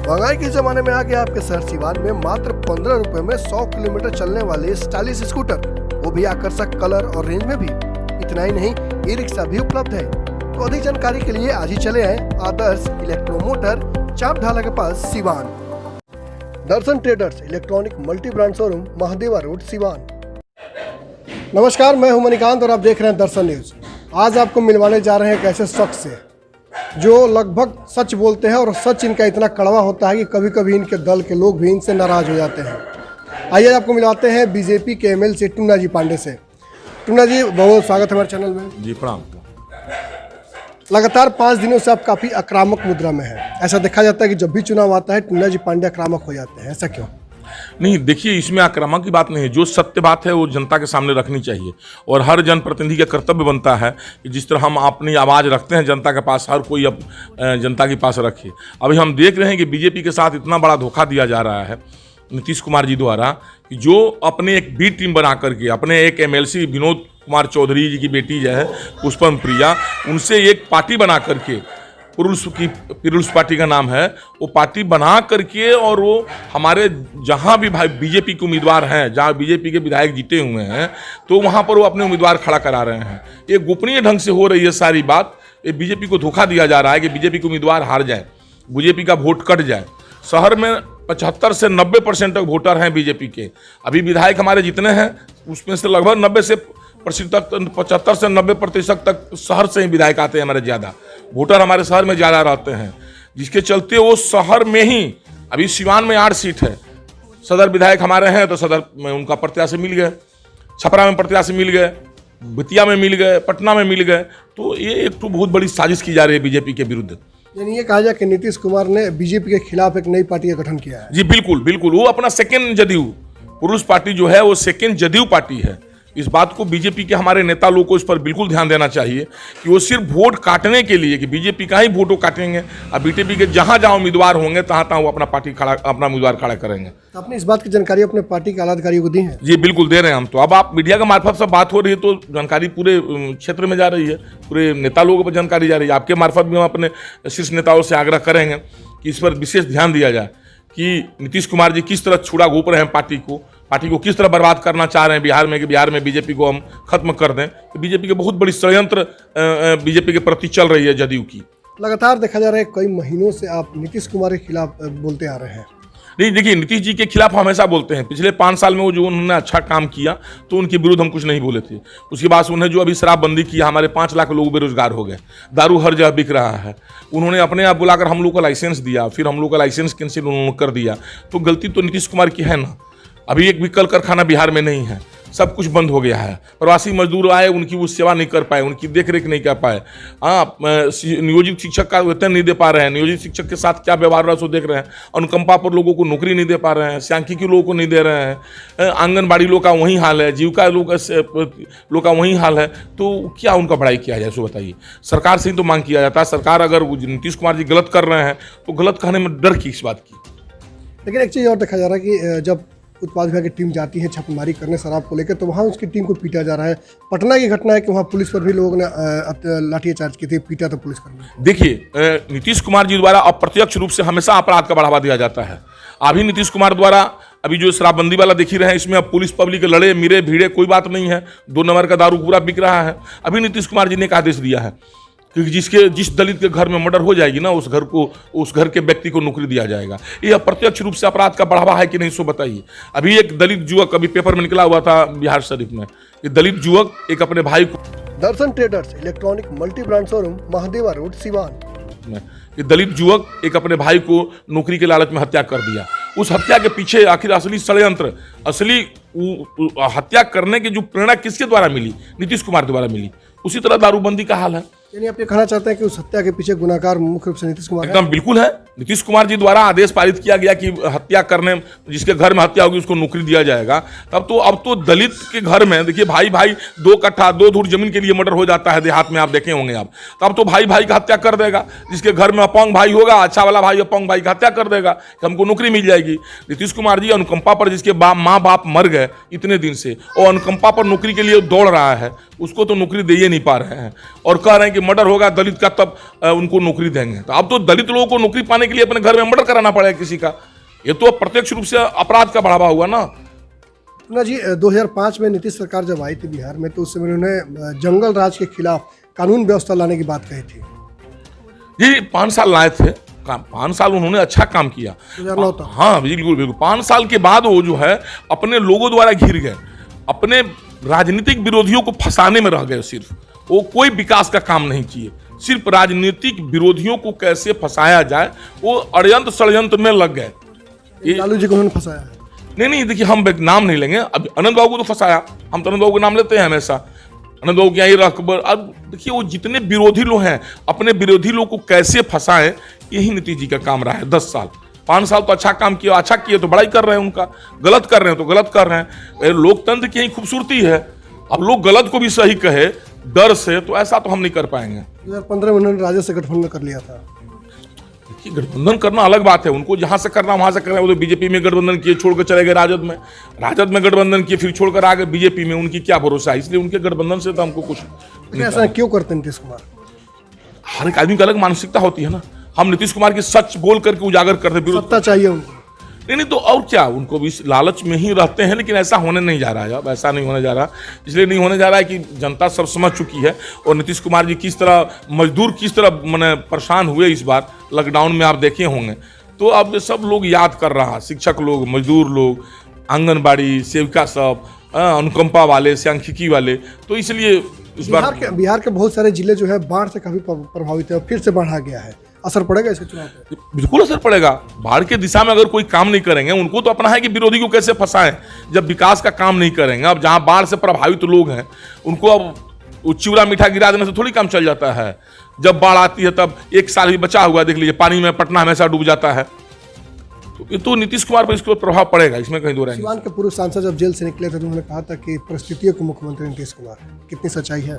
महंगाई के जमाने में आके आपके शहर सिवान में मात्र 15 रुपए में 100 किलोमीटर चलने वाले स्टाइलिश स्कूटर, वो भी आकर्षक कलर और रेंज में भी। इतना ही नहीं, ई रिक्शा भी उपलब्ध है। तो अधिक जानकारी के लिए आज ही चले आए आदर्श इलेक्ट्रोमोटर, चाप ढाला के पास, Siwan. Darshan Traders electronic multi brand showroom, Mahadeva Road, Siwan. नमस्कार, मैं हूं मणिकांत और आप देख रहे हैं दर्शन न्यूज। आज आपको मिलवाने जा रहे हैं एक ऐसे शख्स से जो लगभग सच बोलते हैं और सच इनका इतना कड़वा होता है कि कभी कभी इनके दल के लोग भी इनसे नाराज हो जाते हैं। आइए आपको मिलाते हैं बीजेपी के एमएलसी टुन्ना जी पांडे से। टुन्ना जी, बहुत स्वागत है हमारे चैनल में। जी प्रणाम। लगातार 5 दिनों से आप काफ़ी आक्रामक मुद्रा में है। ऐसा देखा जाता है कि जब भी चुनाव आता है टुन्ना जी पांडे आक्रामक हो जाते हैं, ऐसा क्यों? नहीं, देखिए, इसमें आक्रामक की बात नहीं है। जो सत्य बात है वो जनता के सामने रखनी चाहिए और हर जनप्रतिनिधि का कर्तव्य बनता है कि जिस तरह हम अपनी आवाज़ रखते हैं जनता के पास, हर कोई अब जनता के पास रखे। अभी हम देख रहे हैं कि बीजेपी के साथ इतना बड़ा धोखा दिया जा रहा है नीतीश कुमार जी द्वारा कि जो अपने एक बी टीम बना करके अपने एक एमएलसी विनोद कुमार चौधरी जी की बेटी जो है पुष्पम प्रिया, उनसे एक पार्टी बना करके, पीपुल्स पार्टी का नाम है, वो पार्टी बना करके और वो हमारे जहाँ भी भाई बीजेपी के उम्मीदवार हैं, जहाँ बीजेपी के विधायक जीते हुए हैं, तो वहाँ पर वो अपने उम्मीदवार खड़ा करा रहे हैं। ये गोपनीय ढंग से हो रही है सारी बात। ये बीजेपी को धोखा दिया जा रहा है कि बीजेपी के उम्मीदवार हार जाए, बीजेपी का वोट कट जाए। शहर में 75 से 90% तक वोटर हैं बीजेपी के। अभी विधायक हमारे जितने हैं उसमें से लगभग 75 से 90% तक शहर से ही विधायक आते हैं। हमारे ज़्यादा वोटर हमारे शहर में ज़्यादा रहते हैं, जिसके चलते वो शहर में ही, अभी सिवान में 8 सीट है, सदर विधायक हमारे हैं तो सदर में उनका प्रत्याशी मिल गए, छपरा में प्रत्याशी मिल गए, बेतिया में मिल गए, पटना में मिल गए। तो ये एक तो बहुत बड़ी साजिश की जा रही है बीजेपी के विरुद्ध। यानी ये कहा जाए कि नीतीश कुमार ने बीजेपी के खिलाफ एक नई पार्टी का गठन किया है। जी बिल्कुल बिल्कुल, वो अपना सेकेंड जदयू, पुरुष पार्टी जो है वो सेकेंड जदयू पार्टी है। इस बात को बीजेपी के हमारे नेता लोग को इस पर बिल्कुल ध्यान देना चाहिए कि वो सिर्फ वोट काटने के लिए, कि बीजेपी का ही वोटों काटेंगे और बीजेपी के जहां जहां उम्मीदवार होंगे तहां वो अपना अपना उम्मीदवार खड़ा करेंगे। तो आपने इस बात की जानकारी अपने पार्टी के आलाधिकारियों को दी है? जी बिल्कुल दे रहे हैं हम। तो अब आप मीडिया के मार्फत से बात हो रही है तो जानकारी पूरे क्षेत्र में जा रही है, पूरे नेता लोगों पर जानकारी जा रही है। आपके मार्फत भी हम अपने शीर्ष नेताओं से आग्रह करेंगे कि इस पर विशेष ध्यान दिया जाए कि नीतीश कुमार जी किस तरह छुड़ा घोप रहे हैं पार्टी को किस तरह बर्बाद करना चाह रहे हैं बिहार में, कि बिहार में बीजेपी को हम खत्म कर दें। कि बीजेपी के बहुत बड़ी षड्यंत्र बीजेपी के प्रति चल रही है जदयू की। लगातार देखा जा रहा है कई महीनों से आप नीतीश कुमार के खिलाफ बोलते आ रहे हैं। नहीं, देखिए, नीतीश जी के खिलाफ हमेशा बोलते हैं। पिछले 5 साल में वो जो उन्होंने अच्छा काम किया तो उनके विरुद्ध हम कुछ नहीं बोले थे। उसके बाद उन्हें जो अभी शराबबंदी किया, हमारे 5 लाख लोग बेरोजगार हो गए, दारू हर जगह बिक रहा है। उन्होंने अपने आप बुलाकर हम लोग को लाइसेंस दिया, फिर हम लोग का लाइसेंस कैंसिल उन्होंने कर दिया। तो गलती तो नीतीश कुमार की है ना। अभी एक भी कल कारखाना बिहार में नहीं है, सब कुछ बंद हो गया है। प्रवासी मजदूर आए, उनकी वो सेवा नहीं कर पाए, उनकी देखरेख नहीं कर पाए। नियोजित शिक्षक का वेतन नहीं दे पा रहे हैं, नियोजित शिक्षक के साथ क्या व्यवहार रहा सो देख रहे हैं। अनुकंपा पर लोगों को नौकरी नहीं दे पा रहे हैं, सांख्यिकी लोगों को नहीं दे रहे हैं, आंगनबाड़ी लोग का वही हाल है, जीविका लोग का वही हाल है। तो क्या उनका बड़ाई किया जाए, सो बताइए। सरकार से ही तो मांग किया जाता है। सरकार अगर नीतीश कुमार जी गलत कर रहे हैं तो गलत कहने में डर की इस बात की। लेकिन एक चीज़ और देखा जा रहा है कि जब उत्पाद विभाग की टीम जाती है छापेमारी करने शराब को लेकर, तो वहाँ उसकी टीम को पीटा जा रहा है। पटना की घटना है कि वहाँ पुलिस पर भी लोगों ने लाठीचार्ज की थी, पीटा तो पुलिस कर्मी। देखिए, नीतीश कुमार जी द्वारा अप्रत्यक्ष रूप से हमेशा अपराध का बढ़ावा दिया जाता है। अभी नीतीश कुमार द्वारा अभी जो शराबबंदी वाला देख ही रहे हैं, इसमें अब पुलिस पब्लिक लड़े मिरे भिड़े कोई बात नहीं है। 2 नंबर का दारू पूरा बिक रहा है। अभी नीतीश कुमार जी ने एक आदेश दिया है कि जिस दलित के घर में मर्डर हो जाएगी ना, उस घर के व्यक्ति को नौकरी दिया जाएगा। ये अप्रत्यक्ष रूप से अपराध का बढ़ावा है कि नहीं, सो बताइए। अभी एक दलित युवक, अभी पेपर में निकला हुआ था बिहार शरीफ में, कि दलित युवक एक अपने भाई को, Darshan Traders electronic multi brand showroom, Mahadeva Road, Siwan, कि दलित युवक एक अपने भाई को नौकरी के लालच में हत्या कर दिया। उस हत्या के पीछे आखिर असली षड्यंत्र, असली हत्या करने की जो प्रेरणा किसके द्वारा मिली? नीतीश कुमार द्वारा मिली। उसी तरह दारूबंदी का हाल है। यानी आप ये कहना चाहते हैं कि उस हत्या के पीछे गुनाहगार मुख्य रूप से नीतीश कुमार? एकदम बिल्कुल है। नीतीश कुमार जी द्वारा आदेश पारित किया गया कि हत्या करने, जिसके घर में हत्या होगी उसको नौकरी दिया जाएगा। अब तो दलित के घर में देखिए, भाई 2 कट्ठा 2 धूर जमीन के लिए मर्डर हो जाता है देहात में, आप देखे होंगे आप। तब तो भाई का हत्या कर देगा। जिसके घर में अपंग भाई होगा, अच्छा वाला भाई अपंग भाई का हत्या कर देगा कि हमको नौकरी मिल जाएगी। नीतीश कुमार जी अनुकंपा पर, जिसके माँ बाप मर गए इतने दिन से, और अनुकंपा पर नौकरी के लिए दौड़ रहा है, उसको तो नौकरी दे ही नहीं पा रहे हैं और कह रहे हैं कि मर्डर होगा दलित का तब उनको नौकरी देंगे। तो अब तो दलित लोगों को नौकरी पाने के लिए अपने घर में मर्डर कराना पड़ेगा किसी का, ये तो प्रत्यक्ष रूप से अपराध का बढ़ावा हुआ ना। टूना जी, 2005 में नीतीश सरकार जब आई थी बिहार में तो उस समय उन्होंने जंगल राज के खिलाफ कानून व्यवस्था लाने की बात कही थी। जी 5 साल लाए थे, 5 साल उन्होंने अच्छा काम किया। 2009 तक। हाँ बिल्कुल बिल्कुल। 5 साल के बाद वो जो है अपने लोगों द्वारा घिर गए, अपने राजनीतिक विरोधियों को फंसाने में रह गए। सिर्फ वो कोई विकास का काम नहीं किए, सिर्फ राजनीतिक विरोधियों को कैसे फंसाया जाए वो अड़यंत्र षड्यंत्र में लग गए। लालू जी को उन्होंने फंसाया है। नहीं देखिए, हम नाम नहीं लेंगे। अब अनंत बाबू को तो फंसाया, हम तो अनंत बाबू का नाम लेते हैं हमेशा। अनंत बाबू क्या अकबर, अब देखिए वो जितने विरोधी लोग हैं अपने विरोधी लोग को कैसे फंसाएं, यही नीतीश जी का काम रहा है 10 साल। 5 साल तो अच्छा काम किया, अच्छा किए तो बड़ाई कर रहे हैं उनका, गलत कर रहे हैं तो गलत कर रहे हैं। लोकतंत्र की यही खूबसूरती है। अब लोग गलत को भी सही कहे डर से, तो ऐसा तो हम नहीं कर पाएंगे। 2015 में उन्होंने राजद से गठबंधन कर लिया था। देखिए गठबंधन करना अलग बात है, उनको जहां से करना वहां से करना। वो तो बीजेपी में गठबंधन किए, छोड़कर चले गए राजद में गठबंधन किए, फिर छोड़कर आ गए बीजेपी में। उनकी क्या भरोसा है, इसलिए उनके गठबंधन से तो हमको कुछ ऐसा क्यों करते हैं नीतीश कुमार? हर एक आदमी की अलग मानसिकता होती है ना। हम नीतीश कुमार की सच बोल करके उजागर करते, सत्ता चाहिए उनको। नहीं तो और क्या, उनको भी इस लालच में ही रहते हैं। लेकिन ऐसा होने नहीं जा रहा है, अब ऐसा नहीं होने जा रहा। इसलिए नहीं होने जा रहा है कि जनता सब समझ चुकी है। और नीतीश कुमार जी किस तरह मजदूर किस तरह मैंने परेशान हुए इस बार लॉकडाउन में, आप देखे होंगे। तो अब सब लोग याद कर रहा, शिक्षक लोग, मजदूर लोग, आंगनबाड़ी सेविका सब, अनुकंपा वाले, सांख्यिकी वाले। तो इसलिए इस बार बिहार के बहुत सारे जिले जो है बाढ़ से काफी प्रभावित है और फिर से बाढ़ आ गया है। असर पड़ेगा इसके चुनाव पे? बिल्कुल असर पड़ेगा। बाढ़ के दिशा में अगर कोई काम नहीं करेंगे, उनको तो अपना है कि विरोधी को कैसे फंसाएं। जब विकास का काम नहीं करेंगे, अब जहां बाढ़ से प्रभावित लोग हैं उनको अब चिवड़ा मीठा गिरा देने से थोड़ी काम चल जाता है। जब बाढ़ आती है तब 1 साल भी बचा हुआ, देख लीजिए पानी में पटना हमेशा डूब जाता है। तो ये तो नीतीश कुमार पर इसको प्रभाव पड़ेगा, इसमें कहीं दो रहेंगे। सीवान के पूर्व सांसद जब जेल से निकले थे तो उन्होंने कहा था कि परिस्थितियों के मुख्यमंत्री नीतीश कुमार, कितनी सच्चाई है?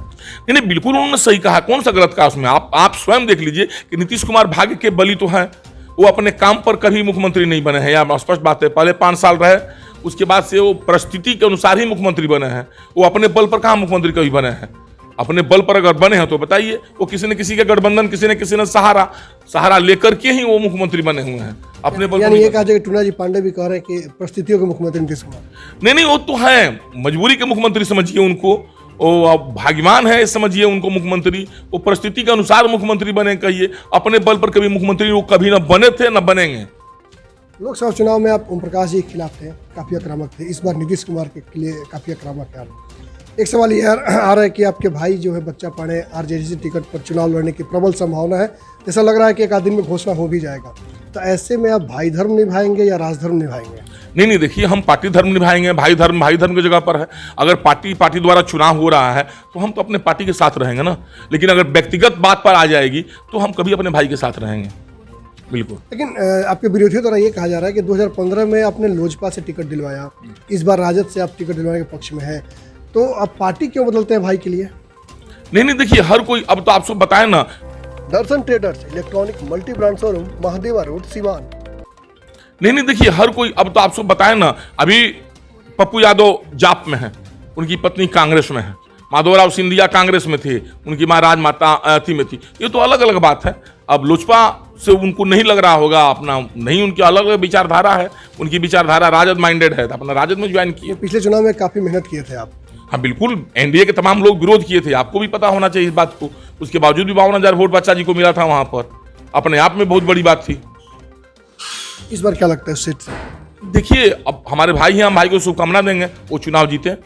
नहीं बिल्कुल उन्होंने सही कहा, कौन सा गलत कहा उसमें। आप स्वयं देख लीजिए कि नीतीश कुमार भाग्य के बली तो हैं। वो अपने काम पर कभी मुख्यमंत्री नहीं बने हैं, या स्पष्ट बात है। पहले 5 साल रहे, उसके बाद से वो परिस्थिति के अनुसार ही मुख्यमंत्री बने हैं। वो अपने बल पर कहाँ मुख्यमंत्री कभी बने हैं। अपने बल पर अगर बने हैं तो बताइए, वो किसी न किसी का गठबंधन, किसी ने सहारा लेकर के ही वो मुख्यमंत्री बने हुए हैं अपने बल। यानी ये कहा जाए कि टूना जी पांडे भी कह रहे हैं कि परिस्थितियों के मुख्यमंत्री नीतीश कुमार। नहीं वो तो है, मजबूरी के मुख्यमंत्री समझिए उनको। वो भाग्यवान है समझिए उनको मुख्यमंत्री। वो परिस्थिति के अनुसार मुख्यमंत्री बने, कहिए अपने बल पर कभी मुख्यमंत्री वो कभी न बने थे न बनेंगे। लोकसभा चुनाव में आप ओम प्रकाश जी के खिलाफ थे, काफी आक्रामक थे। इस बार नीतीश कुमार के लिए काफी आक्रामक है। एक सवाल ये आ रहा है कि आपके भाई जो है बच्चा पांडे आरजेडी टिकट पर चुनाव लड़ने की प्रबल संभावना है। ऐसा लग रहा है कि एक आध दिन में घोषणा हो भी जाएगा। तो ऐसे में आप भाई धर्म निभाएंगे या राजधर्म निभाएंगे? नहीं देखिए, हम पार्टी धर्म निभाएंगे। भाई धर्म की जगह पर है। अगर पार्टी द्वारा चुनाव हो रहा है तो हम तो अपने पार्टी के साथ रहेंगे ना। लेकिन अगर व्यक्तिगत बात पर आ जाएगी तो हम कभी अपने भाई के साथ रहेंगे, बिल्कुल। लेकिन आपके विरोधियों द्वारा ये कहा जा रहा है कि 2015 में आपने लोजपा से टिकट दिलवाया, इस बार राजद से आप टिकट दिलवाने के पक्ष में है, तो आप पार्टी क्यों बदलते हैं भाई के लिए? नहीं देखिए, हर कोई, अब तो आप सब बताएं ना। Darshan Traders electronic multi brand showroom, Mahadeva Road, Siwan. नहीं देखिए, हर कोई, अब तो आप सब बताएं ना। अभी पप्पू यादव जाप में है, उनकी पत्नी कांग्रेस में है। माधवराव सिंधिया कांग्रेस में थे, उनकी माँ राजमाता अथी में थी। ये तो अलग अलग बात है। अब लोजपा से उनको नहीं लग रहा होगा अपना, नहीं, उनकी अलग विचारधारा है। उनकी विचारधारा राजद माइंडेड है, तो अपना राजद में ज्वाइन किए। पिछले चुनाव में काफी मेहनत किए थे आप। हाँ बिल्कुल, एनडीए के तमाम लोग विरोध किए थे, आपको भी पता होना चाहिए इस बात को। उसके बावजूद भी 52,000 वोट बच्चा जी को मिला था वहां पर, अपने आप में बहुत बड़ी बात थी। इस बार क्या लगता है सीट से? देखिए, अब हमारे भाई हैं, हम भाई को शुभकामना देंगे, वो चुनाव जीते।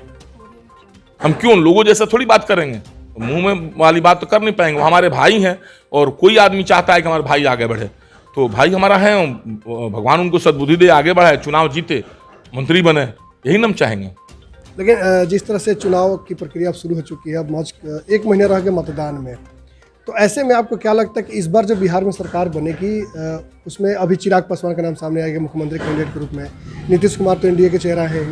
हम क्यों लोगों जैसा थोड़ी बात करेंगे, मुंह में वाली बात तो कर नहीं पाएंगे। वो हमारे भाई हैं और कोई आदमी चाहता है कि हमारे भाई आगे बढ़े, तो भाई हमारा है, भगवान उनको सद्बुद्धि दे, आगे बढ़े, चुनाव जीते, मंत्री बने, यही हम चाहेंगे। लेकिन जिस तरह से चुनाव की प्रक्रिया शुरू हो चुकी है, अब 1 महीने रह गए मतदान में, तो ऐसे में आपको क्या लगता है कि इस बार जो बिहार में सरकार बनेगी उसमें अभी चिराग पासवान का नाम सामने आएगा मुख्यमंत्री कैंडिडेट के रूप में, नीतीश कुमार तो एनडीए के चेहरा है,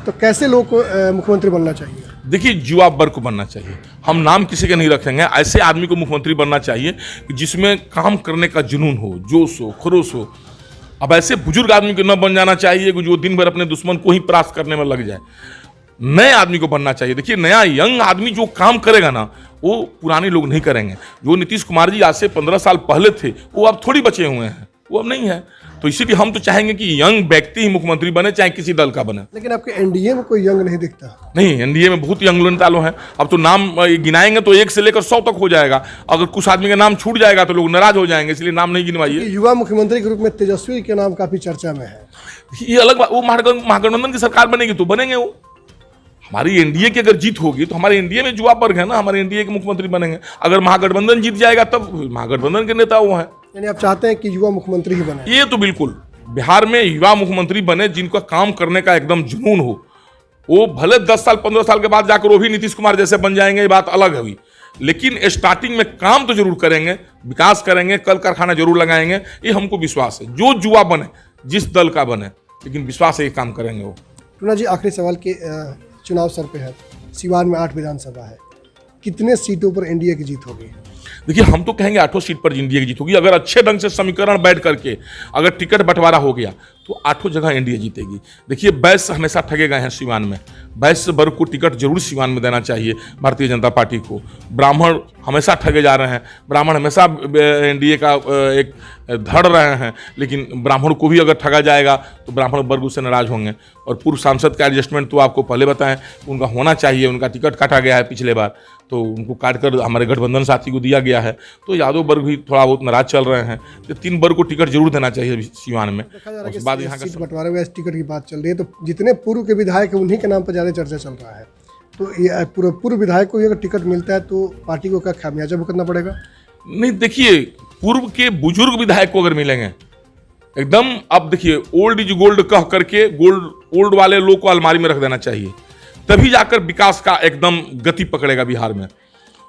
तो कैसे लोग को मुख्यमंत्री बनना चाहिए? देखिए, युवा वर्ग को बनना चाहिए। हम नाम किसी के नहीं रखेंगे, ऐसे आदमी को मुख्यमंत्री बनना चाहिए जिसमें काम करने का जुनून हो, जोश हो, खरोश हो। अब ऐसे बुजुर्ग आदमी को न बन जाना चाहिए कि जो दिन भर अपने दुश्मन को ही परास्त करने में लग जाए। नए आदमी को बनना चाहिए। देखिए, नया यंग आदमी जो काम करेगा ना, वो पुराने लोग नहीं करेंगे। जो नीतीश कुमार जी आज से 15 साल पहले थे, वो अब थोड़ी बचे हुए हैं, वो अब नहीं है। तो इसीलिए हम तो चाहेंगे कि यंग व्यक्ति ही मुख्यमंत्री बने, चाहे किसी दल का बने। लेकिन आपके एनडीए में कोई यंग नहीं दिखता। नहीं, एनडीए में बहुत यंग नेता लोग हैं। अब तो नाम गिनाएंगे तो 1 से लेकर 100 तक हो जाएगा। अगर कुछ आदमी का नाम छूट जाएगा तो लोग नाराज हो जाएंगे, इसलिए नाम नहीं गिनवाइए। युवा मुख्यमंत्री के रूप में तेजस्वी के नाम काफी चर्चा में है। ये अलग बात, वो महागठबंधन की सरकार बनेगी तो बनेंगे वो। हमारी एनडीए की अगर जीत होगी तो हमारे एनडीए में युवा वर्ग है ना, हमारे एनडीए के मुख्यमंत्री बनेंगे। अगर महागठबंधन जीत जाएगा तब महागठबंधन के नेता वो हैं। यानी आप चाहते हैं कि युवा मुख्यमंत्री ही बने? ये तो बिल्कुल, बिहार में युवा मुख्यमंत्री बने जिनका काम करने का एकदम जुनून हो। वो भले 10 साल 15 साल के बाद जाकर वो भी नीतीश कुमार जैसे बन जाएंगे, ये बात अलग है, लेकिन स्टार्टिंग में काम तो जरूर करेंगे, विकास करेंगे, कल कारखाना जरूर लगाएंगे। ये हमको विश्वास है। जो युवा बने, जिस दल का बने, लेकिन विश्वास है ये काम करेंगे वो। टूना जी, आखिरी सवाल के चुनाव सर पे है। सिवान में 8 विधानसभा है, कितने सीटों पर एनडीए की जीत होगी? देखिए, हम तो कहेंगे 8 सीट पर एनडीए की जीत होगी। अगर अच्छे ढंग से समीकरण बैठ करके अगर टिकट बंटवारा हो गया तो 8 जगह एनडीए जीतेगी। देखिए, वैश्य हमेशा ठगे गए हैं सिवान में। वैश्य वर्ग को टिकट जरूर सिवान में देना चाहिए भारतीय जनता पार्टी को। ब्राह्मण हमेशा ठगे जा रहे हैं, ब्राह्मण हमेशा एनडीए का एक धड़ रहे हैं, लेकिन ब्राह्मण को भी अगर ठगा जाएगा तो ब्राह्मण वर्ग उससे नाराज होंगे। और पूर्व सांसद का एडजस्टमेंट तो आपको पहले बताएं, उनका होना चाहिए। उनका टिकट काटा गया है पिछले बार, तो उनको काट कर हमारे गठबंधन साथी को दिया गया है। तो यादव वर्ग भी थोड़ा बहुत नाराज चल रहे हैं। तो 3 वर्ग को टिकट जरूर देना चाहिए सीवान में। उसके बाद यहाँ सीट बंटवारे हुए टिकट की बात चल रही है, तो जितने पूर्व के विधायक हैं उन्हीं के नाम पर ज़्यादा चर्चा चल रहा है। तो ये पूर्व विधायक को अगर टिकट मिलता है तो पार्टी को क्या खामियाजा भुगतना पड़ेगा? नहीं, देखिए, पूर्व के बुजुर्ग विधायक को अगर मिलेंगे एकदम, अब देखिए, ओल्ड इज गोल्ड कह करके ओल्ड वाले लोग को अलमारी में रख देना चाहिए, तभी जाकर विकास का एकदम गति पकड़ेगा बिहार में।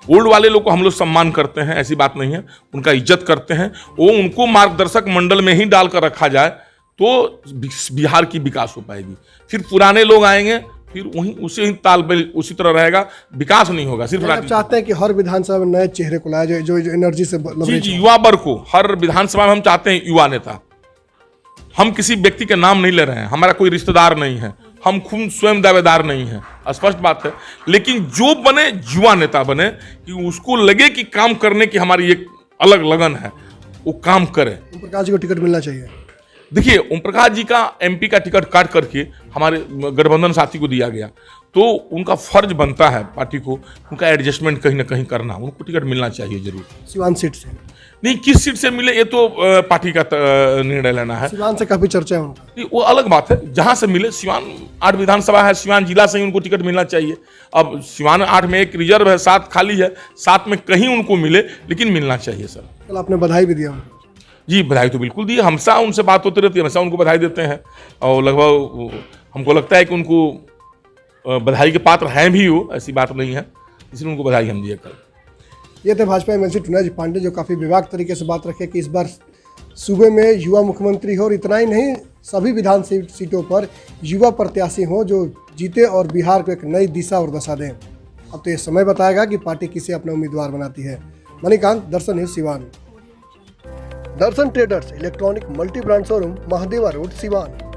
ओल्ड वाले लोग को हम लोग सम्मान करते हैं, ऐसी बात नहीं है, उनका इज्जत करते हैं। वो उनको मार्गदर्शक मंडल में ही डालकर रखा जाए तो बिहार की विकास हो पाएगी। फिर पुराने लोग आएंगे, फिर वहीं उसी ही तालमेल उसी तरह रहेगा, विकास नहीं होगा। सिर्फ आप चाहते हैं कि हर विधानसभा में नए चेहरे को लाया जाए जो एनर्जी से जी, युवा वर्ग को हर विधानसभा में हम चाहते हैं युवा नेता। हम किसी व्यक्ति के नाम नहीं ले रहे हैं, हमारा कोई रिश्तेदार नहीं है, हम खुद स्वयं दावेदार नहीं है, स्पष्ट बात है। लेकिन जो बने युवा नेता बने कि उसको लगे कि काम करने की हमारी एक अलग लगन है, वो काम करे। ओम प्रकाश जी को टिकट मिलना चाहिए। देखिए, ओम प्रकाश जी का एमपी का टिकट काट करके हमारे गठबंधन साथी को दिया गया, तो उनका फर्ज बनता है पार्टी को उनका एडजस्टमेंट कहीं ना कहीं करना। उनको टिकट मिलना चाहिए जरूर। सिवान सीट से नहीं, किस सीट से मिले ये तो पार्टी का निर्णय लेना है। सिवान से काफी चर्चा है उनका, वो अलग बात है, जहां से मिले। सिवान 8 विधानसभा है, सिवान जिला से ही उनको टिकट मिलना चाहिए। अब सिवान 8 में एक रिजर्व है, 7 खाली है, 7 में कहीं उनको मिले, लेकिन मिलना चाहिए सर। कल आपने बधाई भी दिया उनको। जी, बधाई तो बिल्कुल दी, हमेशा उनसे बात होती रहती है, हमेशा उनको बधाई देते हैं। और लगभग हमको लगता है कि उनको बधाई के पात्र हैं भी वो, ऐसी बात नहीं है, इसलिए उनको बधाई हम दिए कल। ये थे भाजपा एमएलसी टूना जी पांडे, जो काफ़ी विवाद तरीके से बात रखे कि इस बार सूबे में युवा मुख्यमंत्री हो, और इतना ही नहीं, सभी विधान सीटों पर युवा प्रत्याशी हो जो जीते और बिहार को एक नई दिशा और दशा दें। अब तो ये समय बताएगा कि पार्टी किसे अपना उम्मीदवार बनाती है। Manikant, Darshan News, Siwan. Darshan Traders electronic multi brand showroom, Mahadeva Road, Siwan.